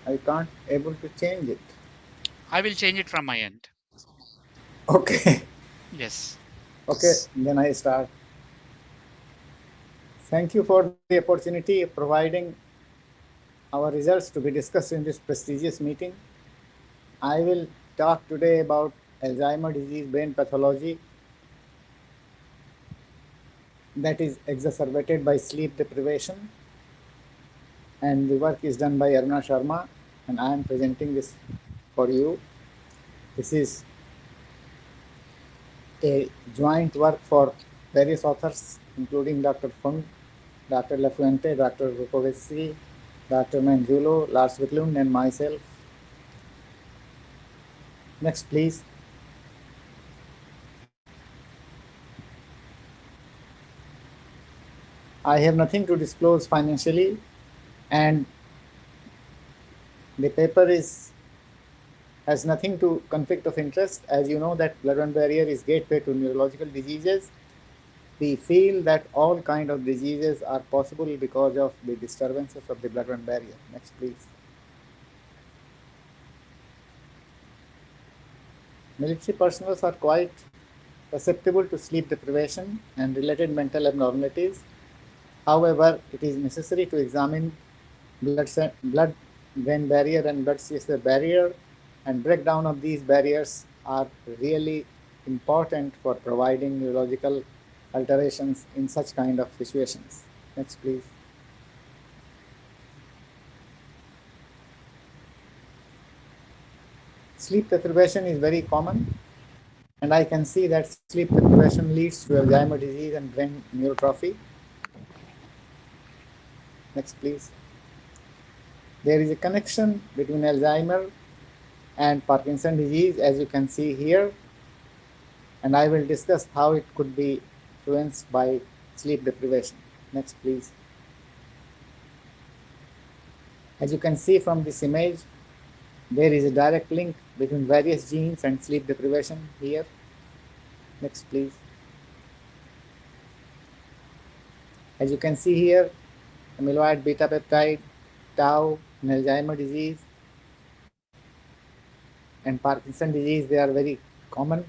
I can't able to change it. I will change it from my end. Okay. Yes. Okay, then I start. Thank you for the opportunity of providing our results to be discussed in this prestigious meeting. I will talk today about Alzheimer disease brain pathology that is exacerbated by sleep deprivation, and the work is done by Aruna Sharma, and I am presenting this for you. This is a joint work for various authors, including Dr. Fung, Dr. Lafuente, Dr. Rukovetsky, Dr. Manzulo, Lars Wiklund, and myself. Next, please. I have nothing to disclose financially, and the paper has nothing to conflict of interest. As you know that blood-brain barrier is gateway to neurological diseases. We feel that all kind of diseases are possible because of the disturbances of the blood-brain barrier. Next, please. Military personnel are quite susceptible to sleep deprivation and related mental abnormalities. However, it is necessary to examine blood-brain barrier and blood-CSF barrier, and breakdown of these barriers are really important for providing neurological alterations in such kind of situations. Next, please. Sleep deprivation is very common, and I can see that sleep deprivation leads to Alzheimer disease and brain neurotrophy. Next, please. There is a connection between Alzheimer and Parkinson disease, as you can see here, and I will discuss how it could be influenced by sleep deprivation. Next, please. As you can see from this image, there is a direct link between various genes and sleep deprivation here. Next, please. As you can see here, amyloid beta peptide, tau, and Alzheimer disease and Parkinson disease, they are very common.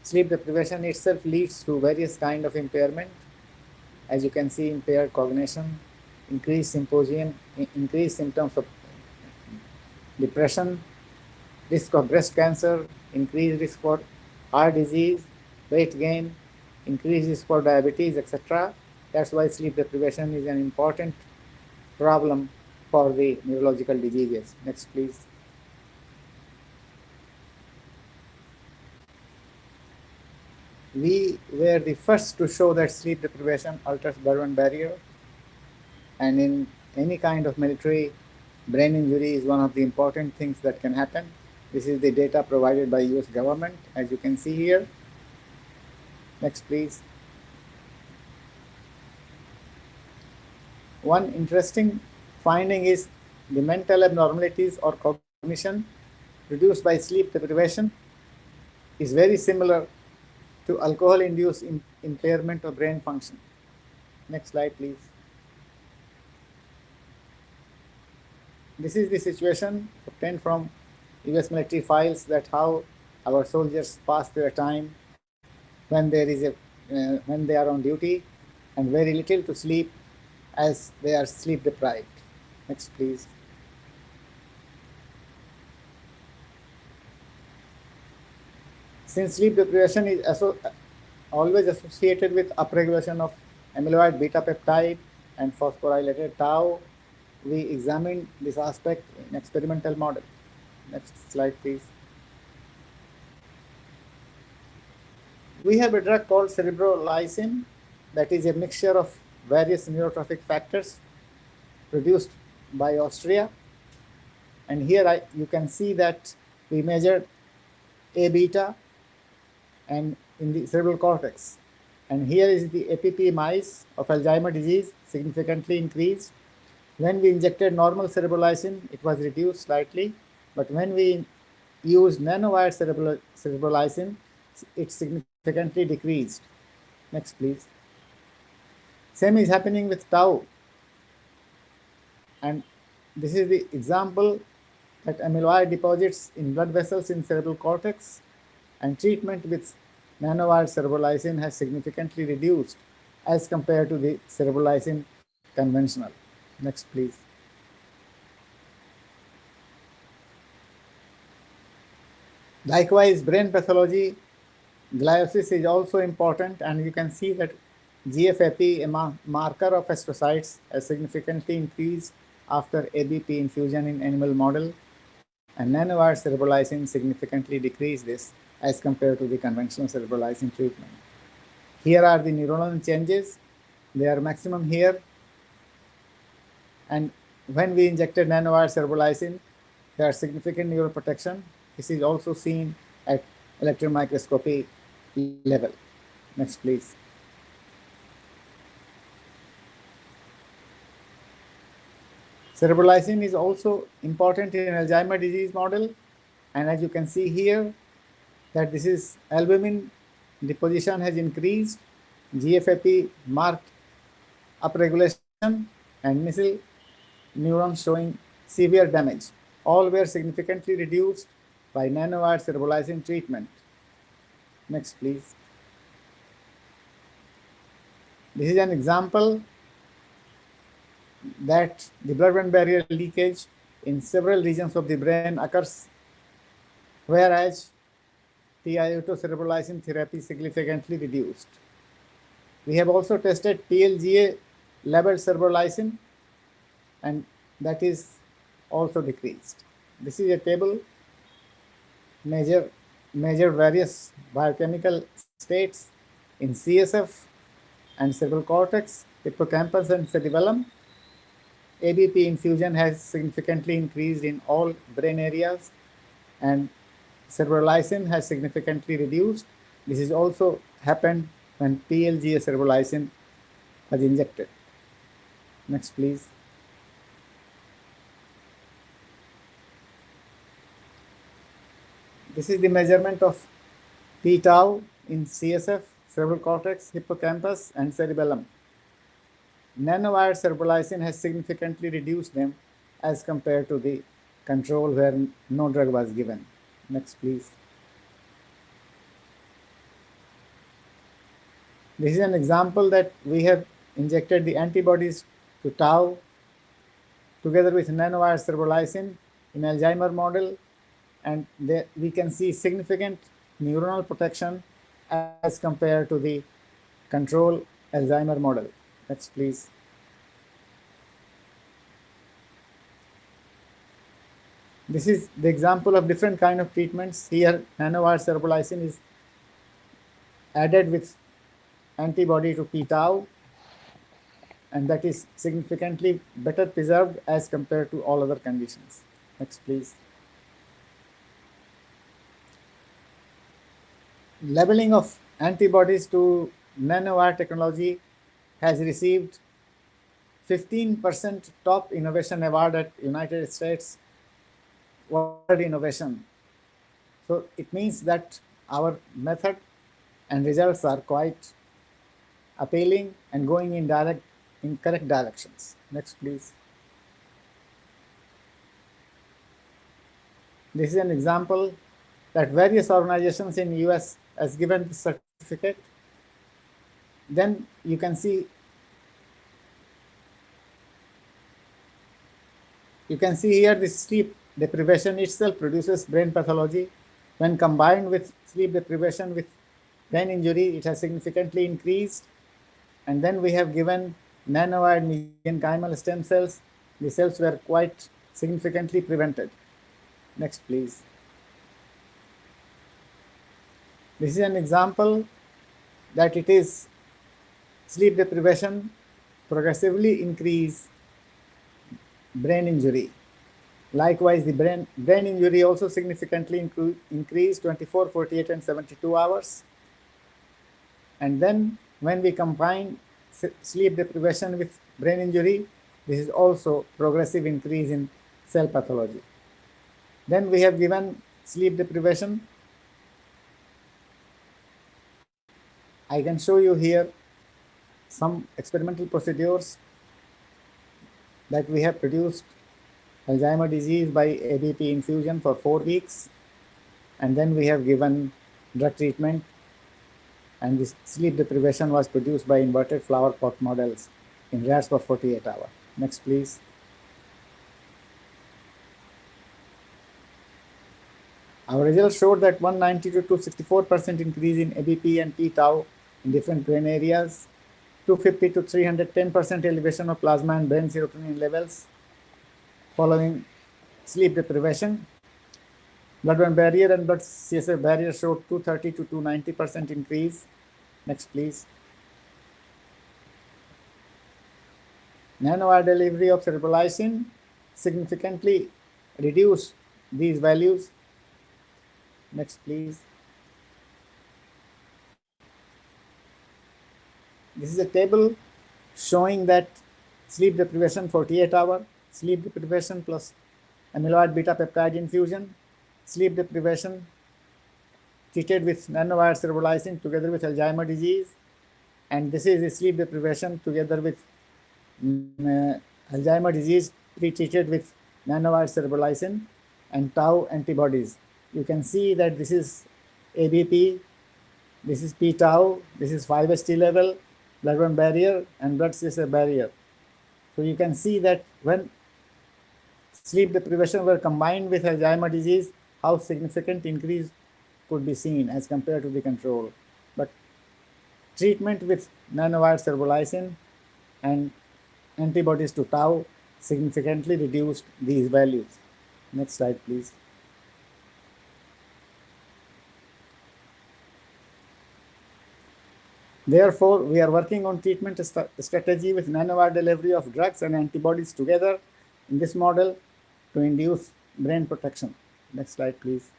Sleep deprivation itself leads to various kind of impairment. As you can see, impaired cognition, increased symptoms of depression, risk of breast cancer, increased risk for heart disease, weight gain, increased risk for diabetes, etc. That's why sleep deprivation is an important problem for the neurological diseases. Next, please. We were the first to show that sleep deprivation alters blood-brain barrier, and in any kind of military, brain injury is one of the important things that can happen. This is the data provided by US government, as you can see here. Next, please. One interesting finding is the mental abnormalities or cognition produced by sleep deprivation is very similar to alcohol-induced impairment of brain function. Next slide, please. This is the situation obtained from US military files, that how our soldiers pass their time when they are on duty, and very little to sleep as they are sleep deprived. Next, please. Since sleep deprivation is always associated with upregulation of amyloid beta peptide and phosphorylated tau, we examined this aspect in experimental model. Next slide, please. We have a drug called cerebrolysin that is a mixture of various neurotrophic factors produced by Austria. And here you can see that we measured A beta and in the cerebral cortex. And here is the APP mice of Alzheimer disease significantly increased. When we injected normal cerebrolysin, it was reduced slightly, but when we used nanowired cerebrolysin, it significantly decreased. Next, please. Same is happening with tau, and This is the example that amyloid deposits in blood vessels in cerebral cortex, and treatment with nanowired cerebrolysin has significantly reduced as compared to the cerebrolysin conventional. Next, please. Likewise, brain pathology, gliosis is also important, and you can see that GFAP, a marker of astrocytes, has significantly increased after ABP infusion in animal model, and nanowired cerebrolysin significantly decreased this as compared to the conventional cerebrolysin treatment. Here are the neuronal changes. They are maximum here, and when we injected nanowired cerebrolysin, there are significant neuroprotection. This is also seen at electron microscopy level. Next, please. Cerebrolysin is also important in Alzheimer disease model, and as you can see here, that this is albumin deposition has increased, GFAP marked upregulation, and missile neurons showing severe damage. All were significantly reduced by nanowired cerebrolysin treatment. Next, please. This is an example that the blood-brain barrier leakage in several regions of the brain occurs, whereas TiO2 cerebrolysin therapy significantly reduced. We have also tested PLGA labeled cerebrolysin, and that is also decreased. This is a table measure various biochemical states in CSF and cerebral cortex, hippocampus, and cerebellum. ABP infusion has significantly increased in all brain areas, and cerebrolysin has significantly reduced. This is also happened when PLGA cerebrolysin was injected. Next, please. This is the measurement of p-tau in CSF, cerebral cortex, hippocampus, and cerebellum. Nanowired cerebrolysin has significantly reduced them as compared to the control where no drug was given. Next, please. This is an example that we have injected the antibodies to tau together with nanowired cerebrolysin in Alzheimer model, and we can see significant neuronal protection as compared to the control Alzheimer model. Next, please. This is the example of different kind of treatments. Here, nanowired cerebrolysin is added with antibody to p-tau, and that is significantly better preserved as compared to all other conditions. Next, please. Labeling of antibodies to nanowire technology has received 15% top innovation award at United States World Innovation. So it means that our method and results are quite appealing and going in correct directions. Next, please. This is an example that various organizations in US has given this certificate. Then you can see here the sleep deprivation itself produces brain pathology. When combined with sleep deprivation with brain injury, it has significantly increased. And then we have given nanowired mesenchymal stem cells. The cells were quite significantly prevented. Next, please. This is an example that it is sleep deprivation progressively increase brain injury. Likewise, the brain injury also significantly increased 24, 48, and 72 hours. And then when we combine sleep deprivation with brain injury, this is also progressive increase in cell pathology. Then we have given sleep deprivation. I can show you here some experimental procedures that we have produced Alzheimer disease by ABP infusion for 4 weeks, and then we have given drug treatment, and this sleep deprivation was produced by inverted flower pot models in rats for 48 hours. Next, please. Our results showed that 192 to 64% increase in ABP and p-tau in different brain areas, 250 to 310% elevation of plasma and brain serotonin levels following sleep deprivation. Blood-brain barrier and blood CSF barrier showed 230 to 290% increase. Next, please. Nanowire delivery of cerebrolysin significantly reduced these values. Next, please. This is a table showing that sleep deprivation 48 hour, sleep deprivation plus amyloid beta peptide infusion, sleep deprivation treated with nanowired cerebrolysin together with Alzheimer disease, and this is the sleep deprivation together with Alzheimer disease pre-treated with nanowired cerebrolysin and tau antibodies. You can see that this is ABP, this is p-tau, this is 5-HT level, blood-brain barrier, and blood CSF barrier. So you can see that when sleep deprivation were combined with Alzheimer disease, how significant increase could be seen as compared to the control. But treatment with nanowired cerebrolysin and antibodies to tau significantly reduced these values. Next slide, please. Therefore, we are working on treatment strategy with nanowire delivery of drugs and antibodies together in this model to induce brain protection. Next slide, please.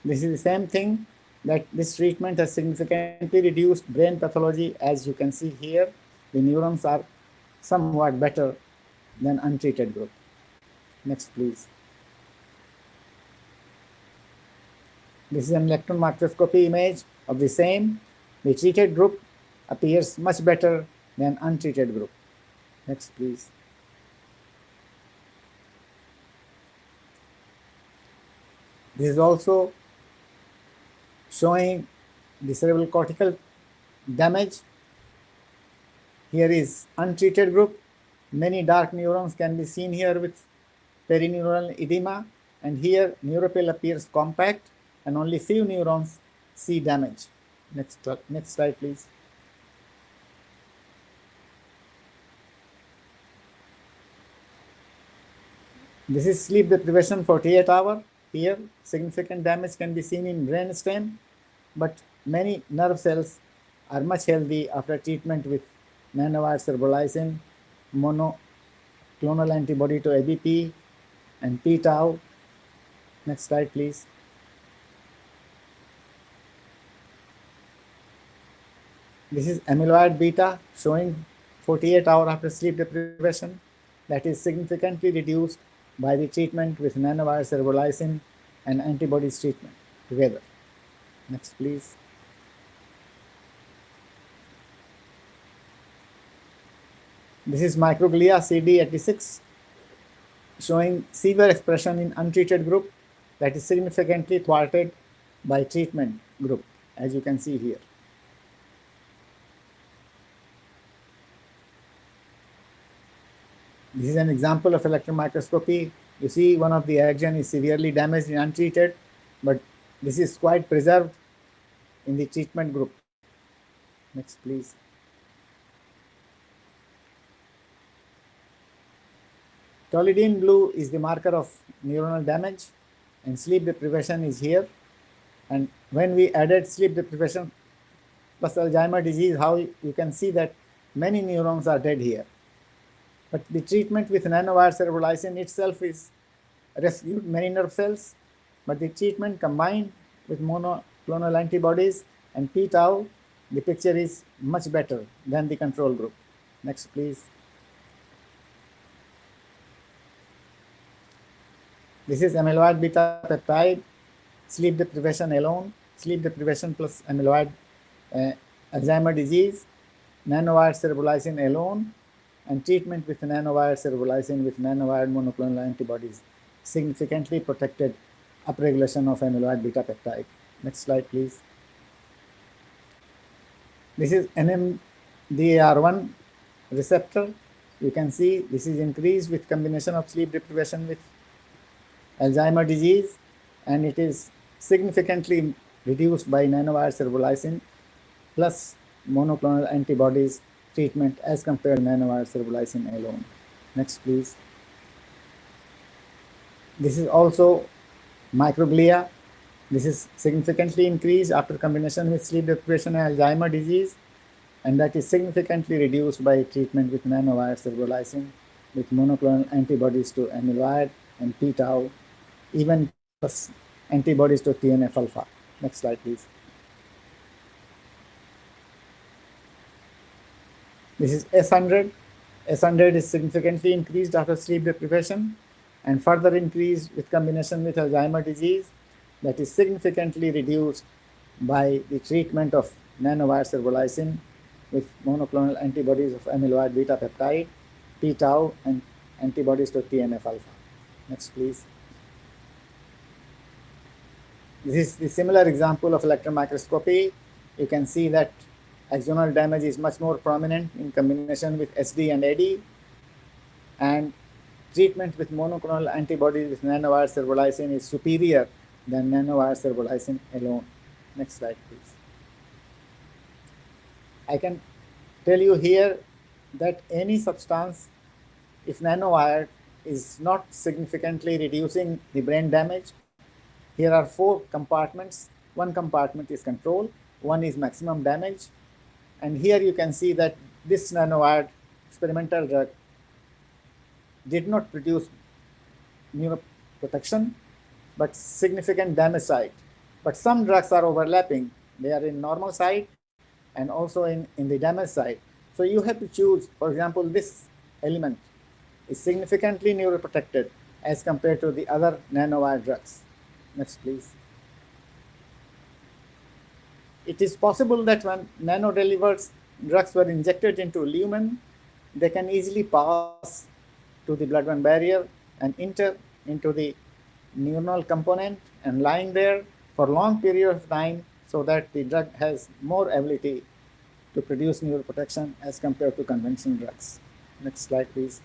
This is the same thing, that this treatment has significantly reduced brain pathology. As you can see here, the neurons are somewhat better than untreated group. Next, please. This is an electron microscopy image of the same. The treated group appears much better than untreated group. Next, please. This is also showing the cerebral cortical damage. Here is untreated group. Many dark neurons can be seen here with perineural edema, and here neuropil appears compact and only few neurons see damage. Next slide, please. This is sleep deprivation 48 hours. Here, significant damage can be seen in brain stem, but many nerve cells are much healthy after treatment with nanowired cerebrolysin, monoclonal antibody to ABP, and p-tau. Next slide, please. This is amyloid beta showing 48 hours after sleep deprivation that is significantly reduced by the treatment with nanowired cerebrolysin and antibodies treatment together. Next, please. This is microglia CD86 showing severe expression in untreated group that is significantly thwarted by treatment group, as you can see here. This is an example of electron microscopy. You see one of the axon is severely damaged and untreated, but this is quite preserved in the treatment group. Next, please. Toluidine blue is the marker of neuronal damage, and sleep deprivation is here. And when we added sleep deprivation plus Alzheimer disease, how you can see that many neurons are dead here. But the treatment with nanowired cerebrolysin itself is rescued many nerve cells, but the treatment combined with monoclonal antibodies and p-tau, the picture is much better than the control group. Next, please. This is amyloid beta peptide, sleep deprivation alone, sleep deprivation plus amyloid Alzheimer disease. nanowired cerebrolysin alone and treatment with nanowired cerebrolysin with nanowired monoclonal antibodies significantly protected upregulation of amyloid beta peptide. Next slide, please. This is NMDAR1 receptor. You can see this is increased with combination of sleep deprivation with Alzheimer disease, and it is significantly reduced by nanowired cerebrolysin plus monoclonal antibodies treatment as compared to nanowired cerebrolysin alone. Next, please. This is also microglia. This is significantly increased after combination with sleep deprivation and Alzheimer disease, and that is significantly reduced by treatment with nanowired cerebrolysin with monoclonal antibodies to amyloid and p-tau, even plus antibodies to TNF alpha. Next slide, please. This is S100. S100 is significantly increased after sleep deprivation and further increased with combination with Alzheimer disease, that is significantly reduced by the treatment of nanowired cerebrolysin with monoclonal antibodies of amyloid beta peptide, p-tau, and antibodies to TNF alpha. Next, please. This is the similar example of electron microscopy. You can see that axonal damage is much more prominent in combination with SD and AD, and treatment with monoclonal antibodies with nanowired cerebrolysin is superior than nanowired cerebrolysin alone. Next slide, please. I can tell you here that any substance, if nanowired, is not significantly reducing the brain damage. Here are 4 compartments. One compartment is control, one is maximum damage, and here you can see that this nanowired experimental drug did not produce neuroprotection, but significant damage site. But some drugs are overlapping. They are in normal site and also in the damage site. So you have to choose, for example, this element is significantly neuroprotected as compared to the other nanowire drugs. Next, please. It is possible that when nano-delivered drugs were injected into lumen, they can easily pass to the blood-brain barrier and enter into the neuronal component and lying there for long period of time, so that the drug has more ability to produce neuroprotection as compared to conventional drugs. Next slide, please.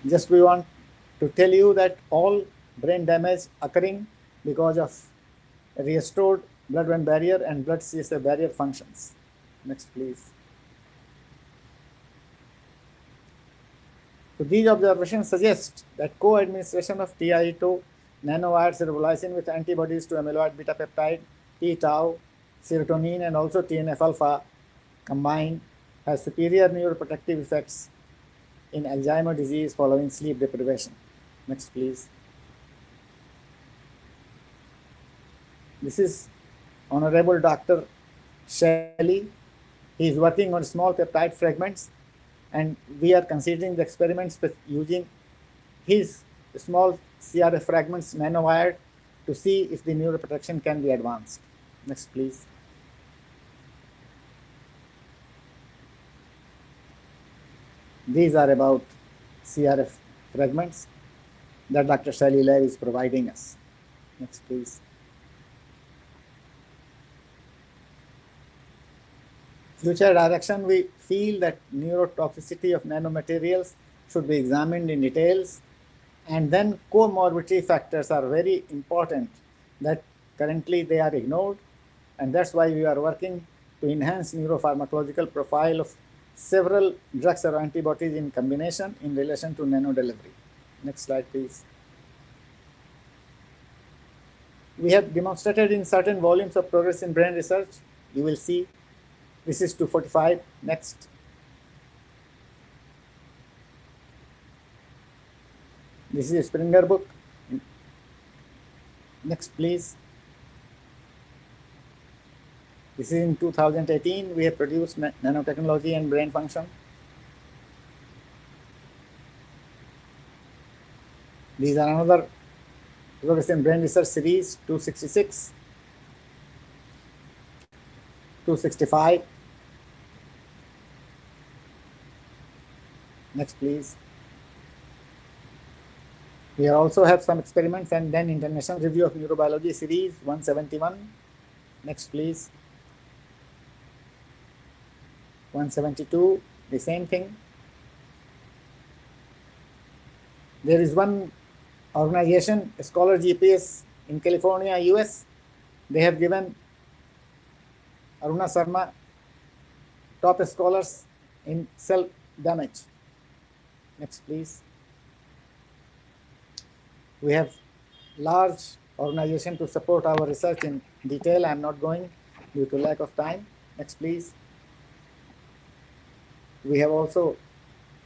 Just we want to tell you that all brain damage occurring because of restored blood-brain barrier and blood CSF barrier functions. Next, please. So these observations suggest that co-administration of TI2 nanowired cerebrolysin with antibodies to amyloid beta peptide, p-tau, serotonin, and also TNF alpha combined has superior neuroprotective effects in Alzheimer disease following sleep deprivation. Next, please. This is Honorable Dr. Shelley. He is working on small peptide fragments, and we are considering the experiments with using his small CRF fragments nanowired to see if the neuroprotection can be advanced. Next, please. These are about CRF fragments that Dr. Shelley Lab is providing us. Next, please. Future direction, we feel that neurotoxicity of nanomaterials should be examined in details, and then comorbidity factors are very important that currently they are ignored, and that's why we are working to enhance neuropharmacological profile of several drugs or antibodies in combination in relation to nano delivery. Next slide, please. We have demonstrated in certain volumes of progress in brain research. You will see this is 245. Next. This is a Springer book. Next, please. This is in 2018. We have produced nanotechnology and brain function. These are another progress in brain research series 266. 265. Next, please. We also have some experiments and then International Review of Neurobiology series 171. Next, please. 172, the same thing. There is one organization, Scholar GPS in California, US. They have given Aruna Sharma top scholars in cell damage. Next, please. We have large organization to support our research in detail. I am not going due to lack of time. Next, please. We have also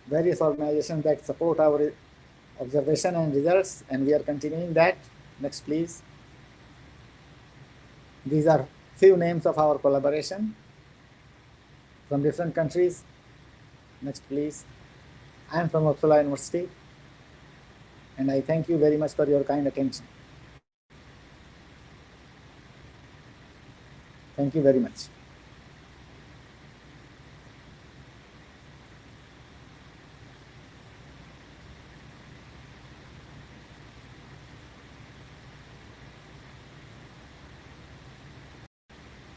various organizations that support our observation and results, and we are continuing that. Next, please. These are few names of our collaboration from different countries. Next, please. I am from Uppsala University, and I thank you very much for your kind attention. Thank you very much.